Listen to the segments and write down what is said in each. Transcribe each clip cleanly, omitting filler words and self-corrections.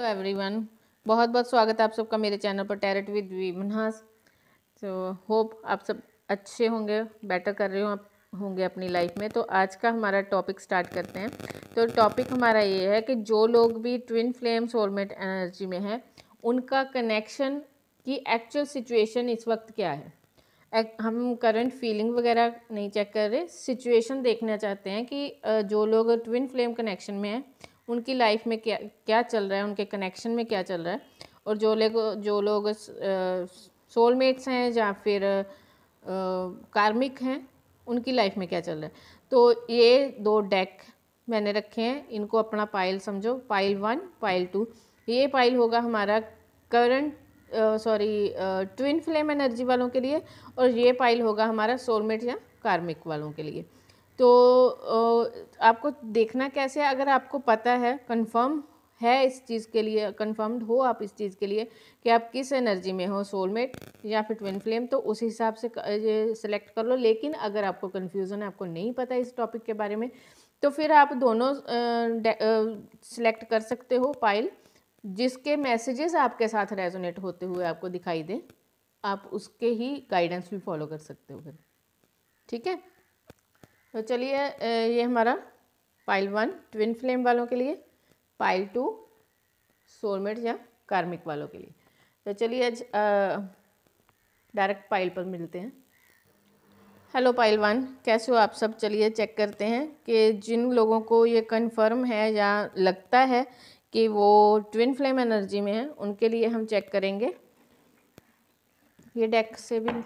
Hello everyone, बहुत बहुत स्वागत है आप सबका मेरे चैनल पर टैरेट विद विमनहास। तो होप आप सब अच्छे होंगे, बेटर कर रहे हो आप होंगे अपनी लाइफ में। तो आज का हमारा टॉपिक स्टार्ट करते हैं। तो टॉपिक हमारा ये है कि जो लोग भी ट्विन फ्लेम सोलमेट एनर्जी में हैं उनका कनेक्शन की एक्चुअल सिचुएशन इस वक्त क्या है। हम करंट फीलिंग वगैरह नहीं चेक कर रहे, सिचुएशन देखना चाहते हैं कि जो लोग ट्विन फ्लेम कनेक्शन में हैं उनकी लाइफ में क्या क्या चल रहा है, उनके कनेक्शन में क्या चल रहा है, और जो लोग सोलमेट्स हैं या फिर कार्मिक हैं उनकी लाइफ में क्या चल रहा है। तो ये दो डेक मैंने रखे हैं, इनको अपना पाइल समझो, पाइल 1 पाइल 2। ये पाइल होगा हमारा करंट ट्विन फ्लेम एनर्जी वालों के लिए, और ये पाइल होगा हमारा सोलमेट या कार्मिक वालों के लिए। तो आपको देखना कैसे है, अगर आपको पता है, कंफर्म है इस चीज़ के लिए, कंफर्म्ड हो आप इस चीज़ के लिए कि आप किस एनर्जी में हो, सोलमेट या फिर ट्विन फ्लेम, तो उस हिसाब से ये सिलेक्ट कर लो। लेकिन अगर आपको कन्फ्यूज़न है, आपको नहीं पता इस टॉपिक के बारे में, तो फिर आप दोनों सिलेक्ट कर सकते हो पाइल, जिसके मैसेजेस आपके साथ रेजोनेट होते हुए आपको दिखाई दें, आप उसके ही गाइडेंस भी फॉलो कर सकते हो फिर। ठीक है, तो चलिए ये हमारा पाइल 1 ट्विन फ्लेम वालों के लिए, पाइल 2 सोलमेट या कार्मिक वालों के लिए। तो चलिए आज डायरेक्ट पाइल पर मिलते हैं। हेलो पाइल 1, कैसे हो आप सब। चलिए चेक करते हैं कि जिन लोगों को ये कंफर्म है या लगता है कि वो ट्विन फ्लेम एनर्जी में है, उनके लिए हम चेक करेंगे। ये डेक से भी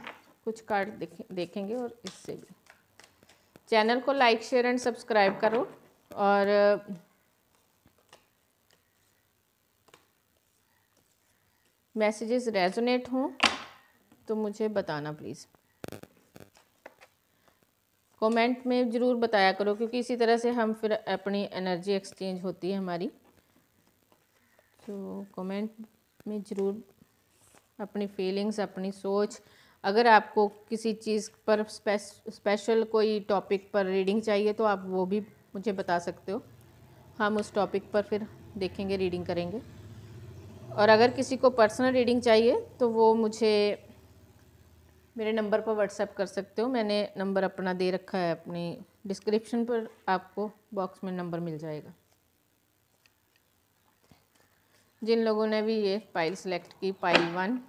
कुछ कार्ड देखेंगे और इससे भी। चैनल को लाइक शेयर एंड सब्सक्राइब करो, और मैसेजेस रेजोनेट हों तो मुझे बताना प्लीज़, कमेंट में ज़रूर बताया करो, क्योंकि इसी तरह से हम फिर अपनी एनर्जी एक्सचेंज होती है हमारी। तो कमेंट में ज़रूर अपनी फीलिंग्स, अपनी सोच, अगर आपको किसी चीज़ पर स्पेशल कोई टॉपिक पर रीडिंग चाहिए तो आप वो भी मुझे बता सकते हो, हम उस टॉपिक पर फिर देखेंगे, रीडिंग करेंगे। और अगर किसी को पर्सनल रीडिंग चाहिए तो वो मुझे मेरे नंबर पर व्हाट्सएप कर सकते हो। मैंने नंबर अपना दे रखा है अपनी डिस्क्रिप्शन पर, आपको बॉक्स में नंबर मिल जाएगा। जिन लोगों ने भी ये फाइल सेलेक्ट की, फाइल 1,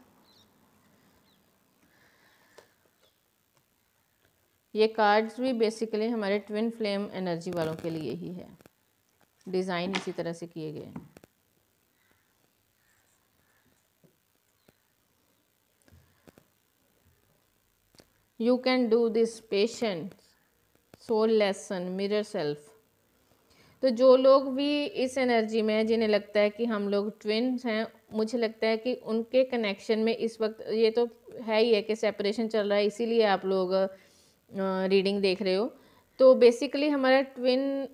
ये कार्ड्स भी बेसिकली हमारे ट्विन फ्लेम एनर्जी वालों के लिए ही है, डिज़ाइन इसी तरह से किए गए हैं। You can do this patient soul lesson mirror self. तो जो लोग भी इस एनर्जी में हैं, जिन्हें लगता है कि हम लोग ट्विन्स हैं, मुझे लगता है कि उनके कनेक्शन में इस वक्त ये तो है ही है कि सेपरेशन चल रहा है, इसीलिए आप लोग रीडिंग देख रहे हो। तो बेसिकली हमारा ट्विन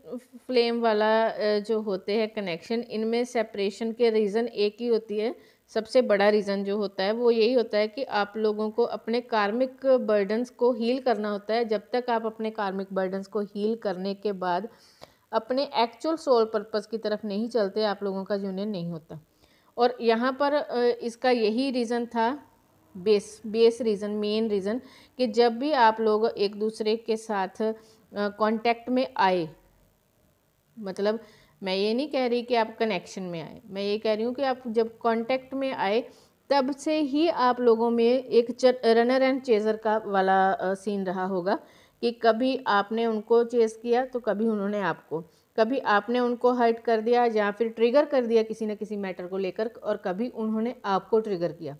फ्लेम वाला जो होते हैं कनेक्शन, इनमें सेपरेशन के रीज़न एक ही होती है। सबसे बड़ा रीज़न जो होता है वो यही होता है कि आप लोगों को अपने कार्मिक बर्डन्स को हील करना होता है। जब तक आप अपने कार्मिक बर्डन्स को हील करने के बाद अपने एक्चुअल सोल पर्पस की तरफ नहीं चलते, आप लोगों का यूनियन नहीं होता। और यहाँ पर इसका यही रीज़न था, बेस रीज़न, मेन रीज़न, कि जब भी आप लोग एक दूसरे के साथ कांटेक्ट में आए, मतलब मैं ये नहीं कह रही कि आप कनेक्शन में आए, मैं ये कह रही हूँ कि आप जब कांटेक्ट में आए तब से ही आप लोगों में एक रनर एंड चेज़र का वाला सीन रहा होगा, कि कभी आपने उनको चेज़ किया तो कभी उन्होंने आपको, कभी आपने उनको हर्ट कर दिया या फिर ट्रिगर कर दिया किसी न किसी मैटर को लेकर, और कभी उन्होंने आपको ट्रिगर किया।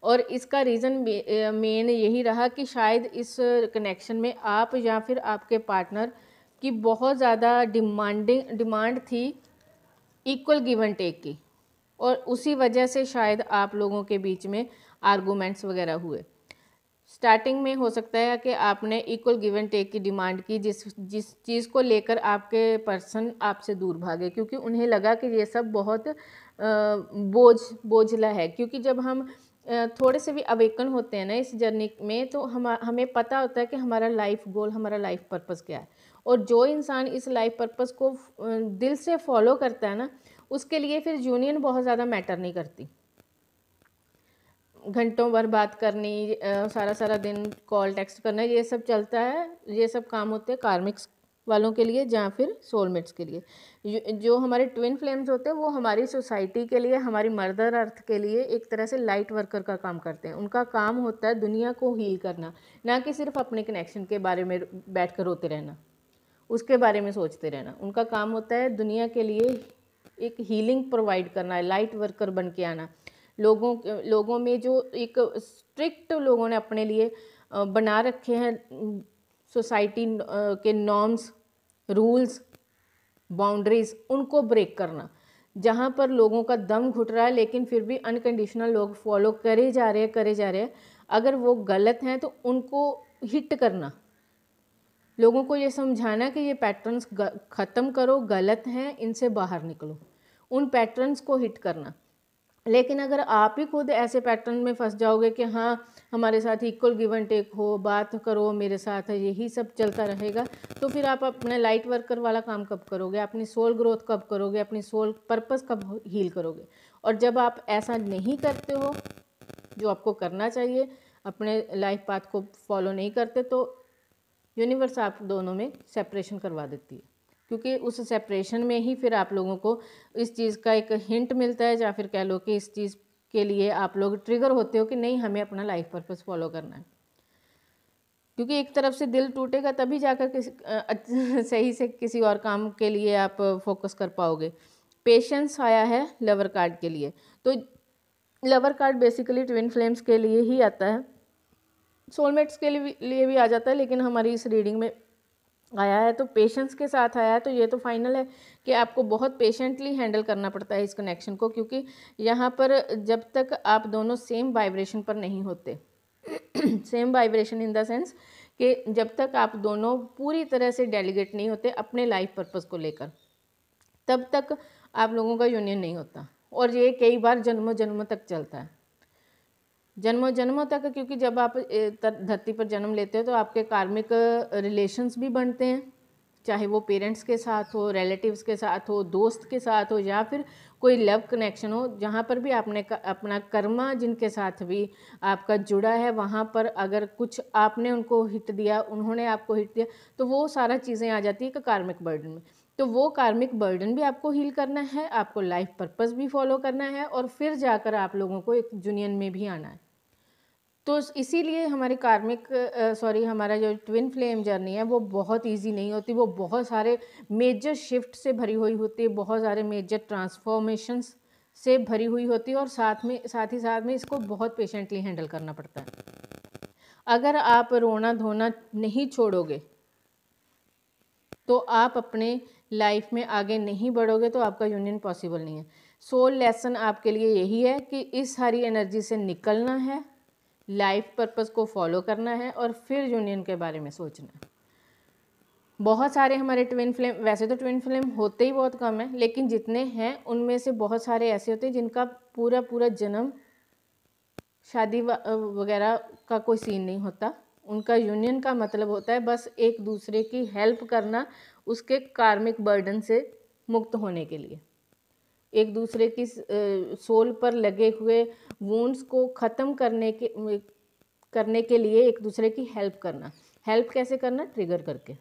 और इसका रीज़न मेन यही रहा कि शायद इस कनेक्शन में आप या फिर आपके पार्टनर की बहुत ज़्यादा डिमांड थी इक्वल गिव एंड टेक की, और उसी वजह से शायद आप लोगों के बीच में आर्गूमेंट्स वगैरह हुए। स्टार्टिंग में हो सकता है कि आपने इक्वल गिव एंड टेक की डिमांड की, जिस जिस चीज़ को लेकर आपके पर्सन आपसे दूर भागे, क्योंकि उन्हें लगा कि ये सब बहुत बोझला है। क्योंकि जब हम थोड़े से भी अवेकन होते हैं ना इस जर्नी में, तो हमें पता होता है कि हमारा लाइफ गोल, हमारा लाइफ पर्पस क्या है। और जो इंसान इस लाइफ पर्पस को दिल से फॉलो करता है ना, उसके लिए फिर यूनियन बहुत ज़्यादा मैटर नहीं करती। घंटों भर बात करनी, सारा सारा दिन कॉल टेक्स्ट करना, ये सब चलता है, ये सब काम होते हैं कार्मिक्स वालों के लिए या फिर सोलमेट्स के लिए। जो हमारे ट्विन फ्लेम्स होते हैं वो हमारी सोसाइटी के लिए, हमारी मदर अर्थ के लिए एक तरह से लाइट वर्कर का काम करते हैं। उनका काम होता है दुनिया को हील करना, ना कि सिर्फ अपने कनेक्शन के बारे में बैठ कर रोते रहना, उसके बारे में सोचते रहना। उनका काम होता है दुनिया के लिए एक हीलिंग प्रोवाइड करना है, लाइट वर्कर बन के आना। लोगों में जो एक स्ट्रिक्ट लोगों ने अपने लिए बना रखे हैं सोसाइटी के नॉर्म्स, रूल्स, बाउंड्रीज, उनको ब्रेक करना। जहाँ पर लोगों का दम घुट रहा है लेकिन फिर भी अनकंडीशनल लोग फॉलो करे जा रहे हैं। अगर वो गलत हैं तो उनको हिट करना, लोगों को ये समझाना कि ये पैटर्न्स ख़त्म करो, गलत हैं, इनसे बाहर निकलो, उन पैटर्न्स को हिट करना। लेकिन अगर आप ही खुद ऐसे पैटर्न में फंस जाओगे कि हाँ हमारे साथ इक्वल गिव एंड टेक हो, बात करो मेरे साथ, यही सब चलता रहेगा, तो फिर आप अपना लाइट वर्कर वाला काम कब करोगे, अपनी सोल ग्रोथ कब करोगे, अपनी सोल पर्पस कब हील करोगे। और जब आप ऐसा नहीं करते हो जो आपको करना चाहिए, अपने लाइफ पाथ को फॉलो नहीं करते, तो यूनिवर्स आप दोनों में सेपरेशन करवा देती है। क्योंकि उस सेपरेशन में ही फिर आप लोगों को इस चीज़ का एक हिंट मिलता है, या फिर कह लो कि इस चीज़ के लिए आप लोग ट्रिगर होते हो कि नहीं हमें अपना लाइफ पर्पस फॉलो करना है। क्योंकि एक तरफ से दिल टूटेगा तभी जाकर सही से किसी और काम के लिए आप फोकस कर पाओगे। पेशेंस आया है लवर कार्ड के लिए, तो lover card basically twin flames के लिए ही आता है, सोलमेट्स के लिए भी आ जाता है, लेकिन हमारी इस रीडिंग में आया है तो पेशेंस के साथ आया है। तो ये तो फाइनल है कि आपको बहुत पेशेंटली हैंडल करना पड़ता है इस कनेक्शन को, क्योंकि यहाँ पर जब तक आप दोनों सेम वाइब्रेशन पर नहीं होते same vibration in the sense कि जब तक आप दोनों पूरी तरह से डेलीगेट नहीं होते अपने लाइफ पर्पस को लेकर, तब तक आप लोगों का यूनियन नहीं होता। और ये कई बार जन्मों जन्मों तक चलता है, जन्मों जन्मों तक, क्योंकि जब आप धरती पर जन्म लेते हो तो आपके कार्मिक रिलेशंस भी बनते हैं, चाहे वो पेरेंट्स के साथ हो, रिलेटिव्स के साथ हो, दोस्त के साथ हो, या फिर कोई लव कनेक्शन हो। जहाँ पर भी आपने अपना कर्मा जिनके साथ भी आपका जुड़ा है, वहाँ पर अगर कुछ आपने उनको हिट दिया, उन्होंने आपको हिट दिया, तो वो सारा चीज़ें आ जाती है कि कार्मिक बर्डन में। तो वो कार्मिक बर्डन भी आपको हील करना है, आपको लाइफ पर्पस भी फॉलो करना है, और फिर जाकर आप लोगों को एक यूनियन में भी आना है। तो इसीलिए हमारी हमारा जो ट्विन फ्लेम जर्नी है वो बहुत इजी नहीं होती, वो बहुत सारे मेजर शिफ्ट से भरी हुई होती है, बहुत सारे मेजर ट्रांसफॉर्मेशंस से भरी हुई होती है, और साथ ही साथ में इसको बहुत पेशेंटली हैंडल करना पड़ता है। अगर आप रोना धोना नहीं छोड़ोगे तो आप अपने लाइफ में आगे नहीं बढ़ोगे, तो आपका यूनियन पॉसिबल नहीं है। सोल लेसन आपके लिए यही है कि इस सारी एनर्जी से निकलना है, लाइफ पर्पस को फॉलो करना है, और फिर यूनियन के बारे में सोचना है। बहुत सारे हमारे ट्विन फ्लेम, वैसे तो ट्विन फ्लेम होते ही बहुत कम है, लेकिन जितने हैं उनमें से बहुत सारे ऐसे होते हैं जिनका पूरा पूरा जन्म शादी वगैरह का कोई सीन नहीं होता। उनका यूनियन का मतलब होता है बस एक दूसरे की हेल्प करना, उसके कार्मिक बर्डन से मुक्त होने के लिए, एक दूसरे की सोल पर लगे हुए वुंड्स को ख़त्म करने के लिए एक दूसरे की हेल्प करना। हेल्प कैसे करना? ट्रिगर करके।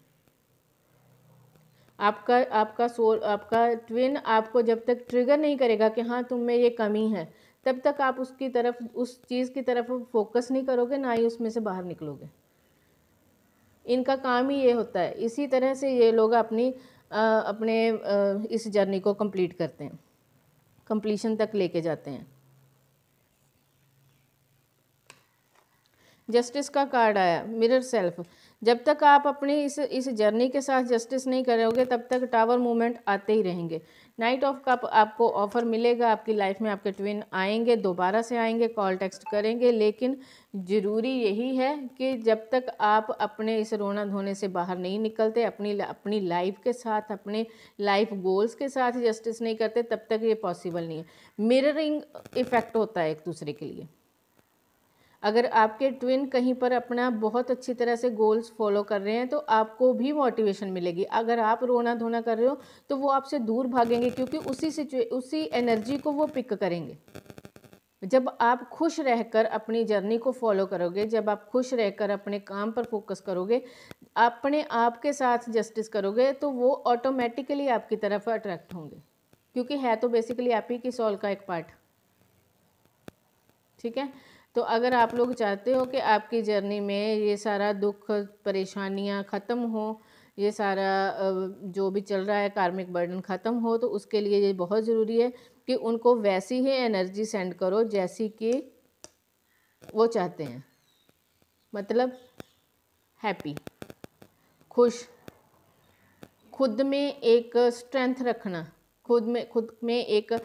आपका ट्विन आपको जब तक ट्रिगर नहीं करेगा कि हाँ तुम में ये कमी है, तब तक आप उस चीज़ की तरफ फोकस नहीं करोगे, ना ही उसमें से बाहर निकलोगे। इनका काम ही ये होता है। इसी तरह से ये लोग अपने इस जर्नी को कंप्लीट करते हैं, कंप्लीशन तक लेके जाते हैं। जस्टिस का कार्ड आया, मिरर सेल्फ। जब तक आप अपनी इस जर्नी के साथ जस्टिस नहीं करोगे तब तक टावर मूवमेंट आते ही रहेंगे। नाइट ऑफ कप आपको ऑफर मिलेगा, आपकी लाइफ में आपके ट्विन आएंगे, दोबारा से आएंगे, कॉल टेक्स्ट करेंगे, लेकिन ज़रूरी यही है कि जब तक आप अपने इस रोना धोने से बाहर नहीं निकलते, अपनी लाइफ के साथ, अपने लाइफ गोल्स के साथ जस्टिस नहीं करते, तब तक ये पॉसिबल नहीं है। मिररिंग इफ़ेक्ट होता है एक दूसरे के लिए। अगर आपके ट्विन कहीं पर अपना बहुत अच्छी तरह से गोल्स फॉलो कर रहे हैं तो आपको भी मोटिवेशन मिलेगी। अगर आप रोना धोना कर रहे हो तो वो आपसे दूर भागेंगे, क्योंकि उसी एनर्जी को वो पिक करेंगे। जब आप खुश रहकर अपनी जर्नी को फॉलो करोगे, जब आप खुश रहकर अपने काम पर फोकस करोगे, अपने आप के साथ जस्टिस करोगे, तो वो ऑटोमेटिकली आपकी तरफ अट्रैक्ट होंगे, क्योंकि है तो बेसिकली आप ही की सोल का एक पार्ट। ठीक है, तो अगर आप लोग चाहते हो कि आपकी जर्नी में ये सारा दुख परेशानियां ख़त्म हो, ये सारा जो भी चल रहा है कार्मिक बर्डन ख़त्म हो, तो उसके लिए ये बहुत ज़रूरी है कि उनको वैसी ही एनर्जी सेंड करो जैसी कि वो चाहते हैं। मतलब हैप्पी, खुश, खुद में एक स्ट्रेंथ रखना, खुद में एक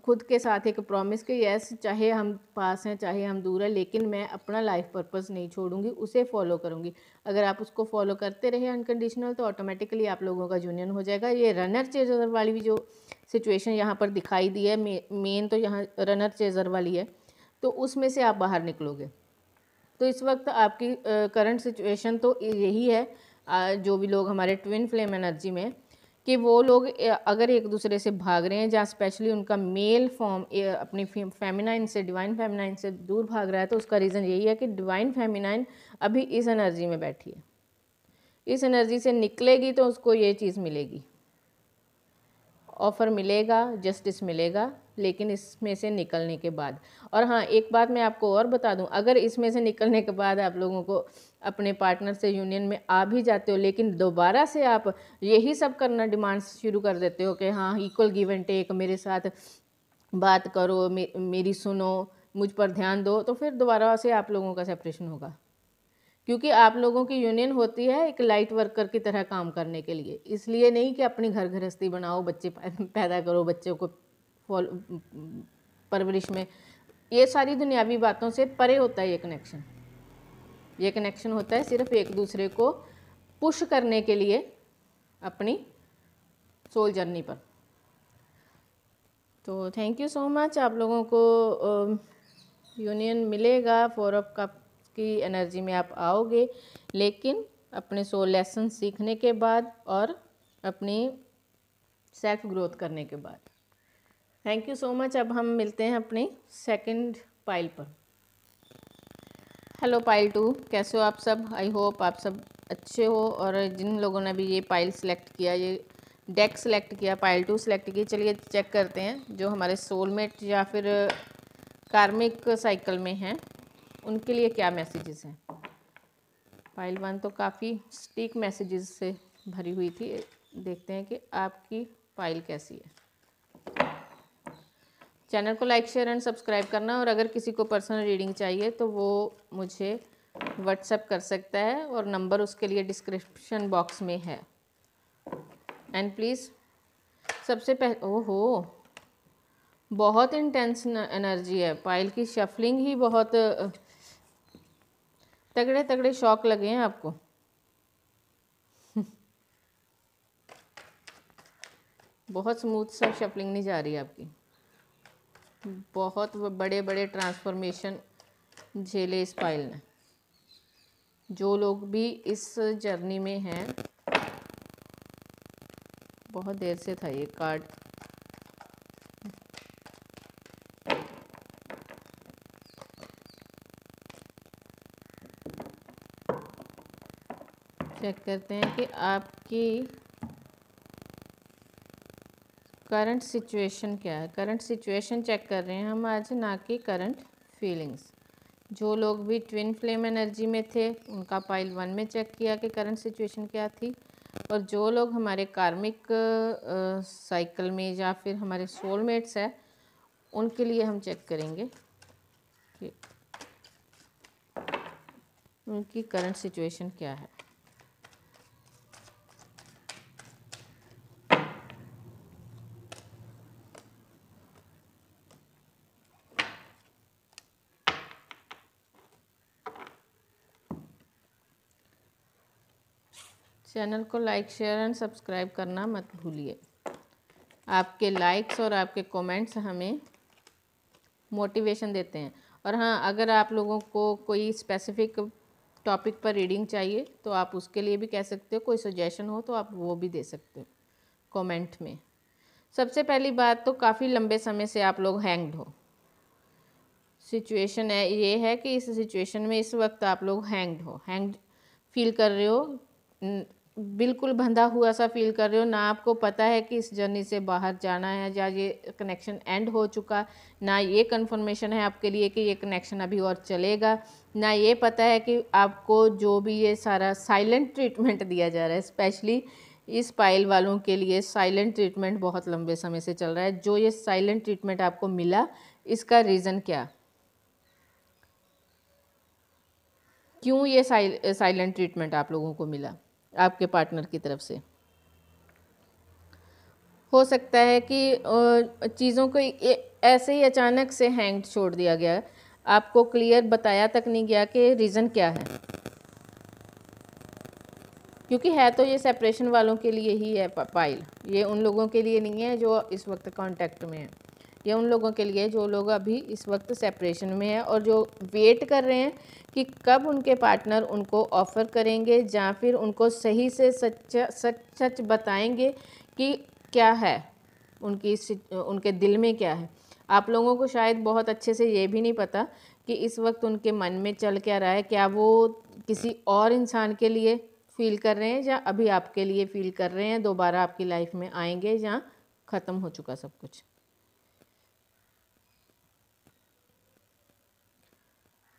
खुद के साथ एक प्रॉमिस कि यस, चाहे हम पास हैं चाहे हम दूर हैं, लेकिन मैं अपना लाइफ पर्पस नहीं छोड़ूंगी, उसे फॉलो करूंगी। अगर आप उसको फॉलो करते रहे अनकंडीशनल, तो ऑटोमेटिकली आप लोगों का यूनियन हो जाएगा। ये रनर चेजर वाली भी जो सिचुएशन यहाँ पर दिखाई दी है, मेन तो यहाँ रनर चेजर वाली है, तो उसमें से आप बाहर निकलोगे। तो इस वक्त आपकी करंट सिचुएशन तो यही है, जो भी लोग हमारे ट्विन फ्लेम एनर्जी में, कि वो लोग अगर एक दूसरे से भाग रहे हैं, जहाँ स्पेशली उनका मेल फॉर्म अपनी फेमिनाइन से, डिवाइन फेमिनाइन से दूर भाग रहा है, तो उसका रीज़न यही है कि डिवाइन फेमिनाइन अभी इस एनर्जी में बैठी है। इस एनर्जी से निकलेगी तो उसको ये चीज़ मिलेगी, ऑफ़र मिलेगा, जस्टिस मिलेगा, लेकिन इसमें से निकलने के बाद। और हाँ, एक बात मैं आपको और बता दूं, अगर इसमें से निकलने के बाद आप लोगों को अपने पार्टनर से यूनियन में आ भी जाते हो, लेकिन दोबारा से आप यही सब करना डिमांड्स शुरू कर देते हो कि हाँ, इक्वल गिव एंड टेक, मेरे साथ बात करो, मेरी सुनो, मुझ पर ध्यान दो, तो फिर दोबारा से आप लोगों का सेपरेशन होगा। क्योंकि आप लोगों की यूनियन होती है एक लाइट वर्कर की तरह काम करने के लिए, इसलिए नहीं कि अपनी घर गृहस्थी बनाओ, बच्चे पैदा करो, बच्चों को परवरिश में, ये सारी दुनियावी बातों से परे होता है ये कनेक्शन। ये कनेक्शन होता है सिर्फ एक दूसरे को पुश करने के लिए अपनी सोल जर्नी पर। तो थैंक यू सो मच। आप लोगों को यूनियन मिलेगा, 4 ऑफ कप की एनर्जी में आप आओगे, लेकिन अपने सोल लेसन सीखने के बाद और अपनी सेल्फ ग्रोथ करने के बाद। Thank you so much. अब हम मिलते हैं अपनी सेकंड पाइल पर। हेलो पाइल 2, कैसे हो आप सब? आई होप आप सब अच्छे हो। और जिन लोगों ने भी ये पाइल सेलेक्ट किया, ये डेक सेलेक्ट किया, पाइल 2 सेलेक्ट की, चलिए चेक करते हैं जो हमारे सोलमेट या फिर कार्मिक साइकिल में हैं उनके लिए क्या मैसेजेस हैं। पाइल 1 तो काफ़ी स्टिक मैसेजेस से भरी हुई थी, देखते हैं कि आपकी पाइल कैसी है। चैनल को लाइक शेयर एंड सब्सक्राइब करना, और अगर किसी को पर्सनल रीडिंग चाहिए तो वो मुझे व्हाट्सएप कर सकता है, और नंबर उसके लिए डिस्क्रिप्शन बॉक्स में है। एंड प्लीज़ सबसे पहले, ओहो बहुत इंटेंस एनर्जी है, पाइल की शफलिंग ही बहुत तगड़े तगड़े शॉक लगे हैं आपको। बहुत स्मूथ सा शफलिंग नहीं जा रही है आपकी, बहुत बड़े बड़े ट्रांसफॉर्मेशन झेले इस पाइल ने। जो लोग भी इस जर्नी में हैं, बहुत देर से था ये कार्ड, चेक करते हैं कि आपकी करंट सिचुएशन क्या है। करंट सिचुएशन चेक कर रहे हैं हम आज, ना कि करंट फीलिंग्स। जो लोग भी ट्विन फ्लेम एनर्जी में थे उनका पाइल 1 में चेक किया कि करंट सिचुएशन क्या थी, और जो लोग हमारे कार्मिक साइकिल में या फिर हमारे सोलमेट्स हैं उनके लिए हम चेक करेंगे कि उनकी करंट सिचुएशन क्या है। चैनल को लाइक शेयर एंड सब्सक्राइब करना मत भूलिए। आपके लाइक्स और आपके कमेंट्स हमें मोटिवेशन देते हैं। और हाँ, अगर आप लोगों को कोई स्पेसिफिक टॉपिक पर रीडिंग चाहिए तो आप उसके लिए भी कह सकते हो, कोई सजेशन हो तो आप वो भी दे सकते हो कमेंट में। सबसे पहली बात तो काफ़ी लंबे समय से आप लोग हैंग्ड हो। सिचुएशन है ये है कि इस सिचुएशन में इस वक्त आप लोग हैंग्ड फील कर रहे हो, बिल्कुल बंधा हुआ सा फील कर रहे हो। ना आपको पता है कि इस जर्नी से बाहर जाना है या ये कनेक्शन एंड हो चुका, ना ये कंफर्मेशन है आपके लिए कि ये कनेक्शन अभी और चलेगा, ना ये पता है कि आपको जो भी ये सारा साइलेंट ट्रीटमेंट दिया जा रहा है, स्पेशली इस पाइल वालों के लिए साइलेंट ट्रीटमेंट बहुत लंबे समय से चल रहा है। जो ये साइलेंट ट्रीटमेंट आपको मिला, इसका रीज़न क्या, क्यों ये साइलेंट ट्रीटमेंट आप लोगों को मिला आपके पार्टनर की तरफ से। हो सकता है कि चीज़ों को ऐसे ही अचानक से हैंग छोड़ दिया गया, आपको क्लियर बताया तक नहीं गया कि रीज़न क्या है। क्योंकि है तो ये सेपरेशन वालों के लिए ही है पाइल, ये उन लोगों के लिए नहीं है जो इस वक्त कांटेक्ट में है। ये उन लोगों के लिए जो लोग अभी इस वक्त सेपरेशन में है और जो वेट कर रहे हैं कि कब उनके पार्टनर उनको ऑफ़र करेंगे या फिर उनको सही से सच बताएंगे कि क्या है उनके दिल में क्या है। आप लोगों को शायद बहुत अच्छे से ये भी नहीं पता कि इस वक्त उनके मन में चल क्या रहा है, क्या वो किसी और इंसान के लिए फील कर रहे हैं या अभी आपके लिए फील कर रहे हैं, दोबारा आपकी लाइफ में आएंगे या ख़त्म हो चुका सब कुछ।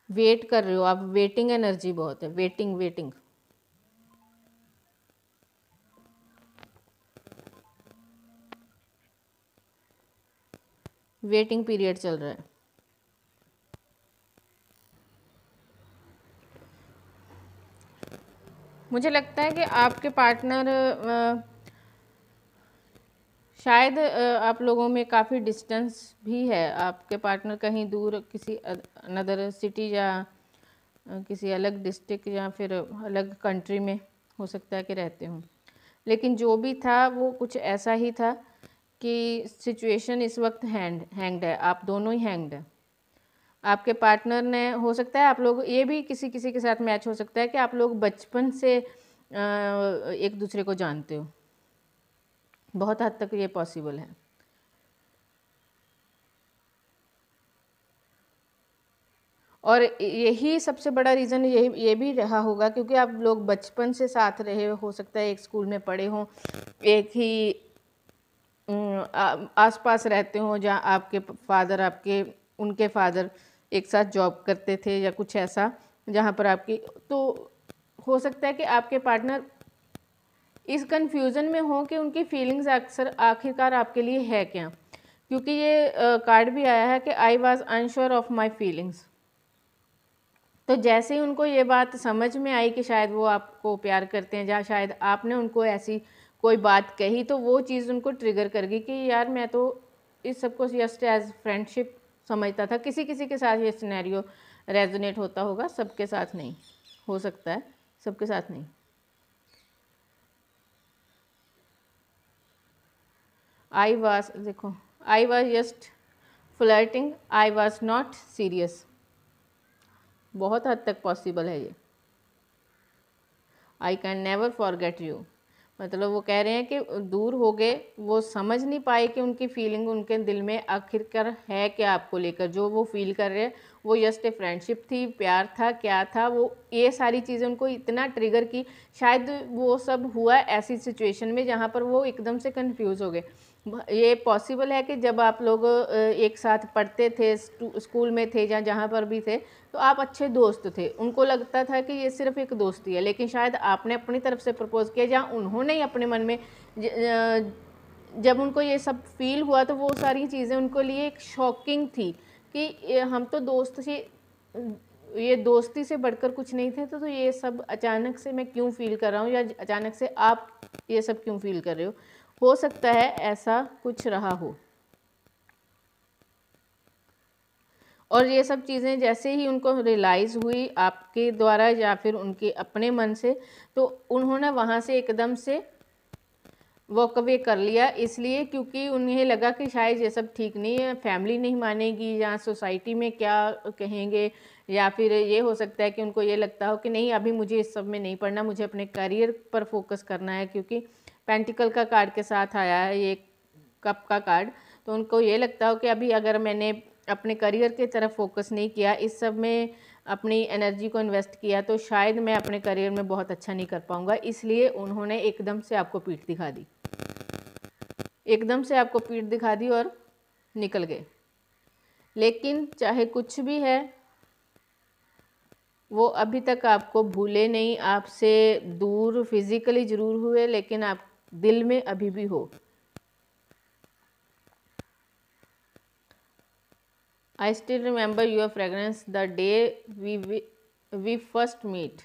वेट कर रहे हो आप, वेटिंग एनर्जी बहुत है, वेटिंग वेटिंग पीरियड चल रहा है। मुझे लगता है कि आपके पार्टनर शायद आप लोगों में काफ़ी डिस्टेंस भी है। आपके पार्टनर कहीं दूर किसी अनदर सिटी या किसी अलग डिस्ट्रिक्ट या फिर अलग कंट्री में हो सकता है कि रहते हों, लेकिन जो भी था वो कुछ ऐसा ही था कि सिचुएशन इस वक्त हैंग्ड है, आप दोनों ही हैंग्ड है। आपके पार्टनर ने, हो सकता है आप लोग, ये भी किसी किसी के साथ मैच हो सकता है कि आप लोग बचपन से एक दूसरे को जानते हो, बहुत हद तक ये पॉसिबल है। और यही सबसे बड़ा रीज़न ये भी रहा होगा क्योंकि आप लोग बचपन से साथ रहे, हो सकता है एक स्कूल में पढ़े हों, एक ही आसपास रहते हों, जहाँ आपके फादर उनके फादर एक साथ जॉब करते थे या कुछ ऐसा, जहाँ पर आपकी, तो हो सकता है कि आपके पार्टनर इस कंफ्यूजन में हो कि उनकी फीलिंग्स अक्सर आखिरकार आपके लिए है क्या। क्योंकि ये कार्ड भी आया है कि I was unsure of my feelings. तो जैसे ही उनको ये बात समझ में आई कि शायद वो आपको प्यार करते हैं, जहाँ शायद आपने उनको ऐसी कोई बात कही, तो वो चीज़ उनको ट्रिगर कर गई कि यार मैं तो इस सबको जस्ट एज फ्रेंडशिप समझता था। किसी किसी के साथ ये सिनेरियो रेजोनेट होता होगा, सबके साथ नहीं हो सकता है, सबके साथ नहीं। देखो, I was just flirting, I was not serious, बहुत हद तक पॉसिबल है ये। I can never forget you, मतलब वो कह रहे हैं कि दूर हो गए, वो समझ नहीं पाए कि उनकी फीलिंग उनके दिल में आखिरकार है क्या आपको लेकर। जो वो फील कर रहे हैं वो जस्ट ए फ्रेंडशिप थी, प्यार था, क्या था वो, ये सारी चीज़ें उनको इतना ट्रिगर की। शायद वो सब हुआ ऐसी सिचुएशन में जहाँ पर वो एकदम से कंफ्यूज हो गए। ये पॉसिबल है कि जब आप लोग एक साथ पढ़ते थे, स्कूल में थे या जहाँ पर भी थे, तो आप अच्छे दोस्त थे, उनको लगता था कि ये सिर्फ एक दोस्ती है, लेकिन शायद आपने अपनी तरफ से प्रपोज किया या उन्होंने अपने मन में जब उनको ये सब फील हुआ तो वो सारी चीज़ें उनको लिए एक शॉकिंग थी कि हम तो दोस्त से, ये दोस्ती से बढ़कर कुछ नहीं थे, तो ये सब अचानक से मैं क्यों फील कर रहा हूँ, या अचानक से आप ये सब क्यों फील कर रहे हो सकता है ऐसा कुछ रहा हो। और ये सब चीज़ें जैसे ही उनको रियलाइज़ हुई आपके द्वारा या फिर उनके अपने मन से, तो उन्होंने वहाँ से एकदम से वॉक अवे कर लिया, इसलिए क्योंकि उन्हें लगा कि शायद ये सब ठीक नहीं है, फैमिली नहीं मानेगी या सोसाइटी में क्या कहेंगे, या फिर ये हो सकता है कि उनको ये लगता हो कि नहीं अभी मुझे इस सब में नहीं पढ़ना, मुझे अपने करियर पर फोकस करना है, क्योंकि पेंटिकल का कार्ड के साथ आया है ये कप का कार्ड। तो उनको ये लगता हो कि अभी अगर मैंने अपने करियर की तरफ फोकस नहीं किया, इस सब में अपनी एनर्जी को इन्वेस्ट किया, तो शायद मैं अपने करियर में बहुत अच्छा नहीं कर पाऊँगा। इसलिए उन्होंने एकदम से आपको पीठ दिखा दी, एकदम से आपको पीठ दिखा दी और निकल गए। लेकिन चाहे कुछ भी है, वो अभी तक आपको भूले नहीं, आपसे दूर फिजिकली ज़रूर हुए, लेकिन आप दिल में अभी भी हो। I still remember your fragrance the day we first meet.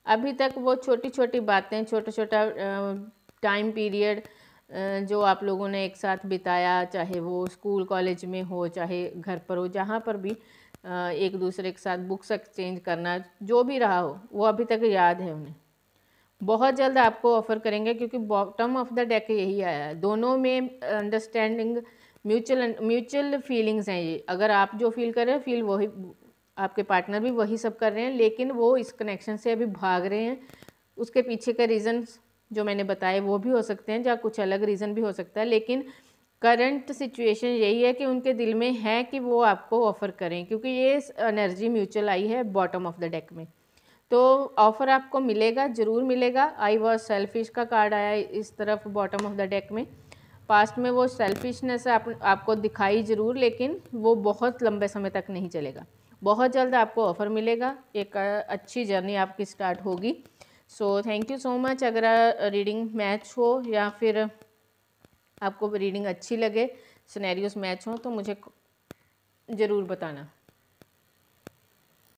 अभी तक वो छोटी छोटी बातें, छोटा छोटा टाइम पीरियड जो आप लोगों ने एक साथ बिताया, चाहे वो स्कूल कॉलेज में हो, चाहे घर पर हो, जहाँ पर भी एक दूसरे के साथ बुक्स एक्सचेंज करना, जो भी रहा हो, वो अभी तक याद है उन्हें। बहुत जल्द आपको ऑफ़र करेंगे, क्योंकि बॉटम ऑफ द डेक यही आया है। दोनों में अंडरस्टैंडिंग, म्यूचुअल फीलिंग्स हैं ये। अगर आप जो फील कर रहे हैं, फील वही आपके पार्टनर भी वही सब कर रहे हैं, लेकिन वो इस कनेक्शन से अभी भाग रहे हैं। उसके पीछे के रीज़न्स जो मैंने बताए वो भी हो सकते हैं, या कुछ अलग रीज़न भी हो सकता है, लेकिन करंट सिचुएशन यही है कि उनके दिल में है कि वो आपको ऑफ़र करें, क्योंकि ये एनर्जी म्यूचुअल आई है बॉटम ऑफ द डेक में। तो ऑफ़र आपको मिलेगा, ज़रूर मिलेगा। आई वॉज सेल्फिश का कार्ड आया इस तरफ बॉटम ऑफ द डेक में। पास्ट में वो सेल्फिशनेस आपको दिखाई ज़रूर, लेकिन वो बहुत लंबे समय तक नहीं चलेगा। बहुत जल्द आपको ऑफ़र मिलेगा, एक अच्छी जर्नी आपकी स्टार्ट होगी। So thank you so much. अगर रीडिंग मैच हो या फिर आपको रीडिंग अच्छी लगे, सिनेरियोस मैच हो, तो मुझे ज़रूर बताना।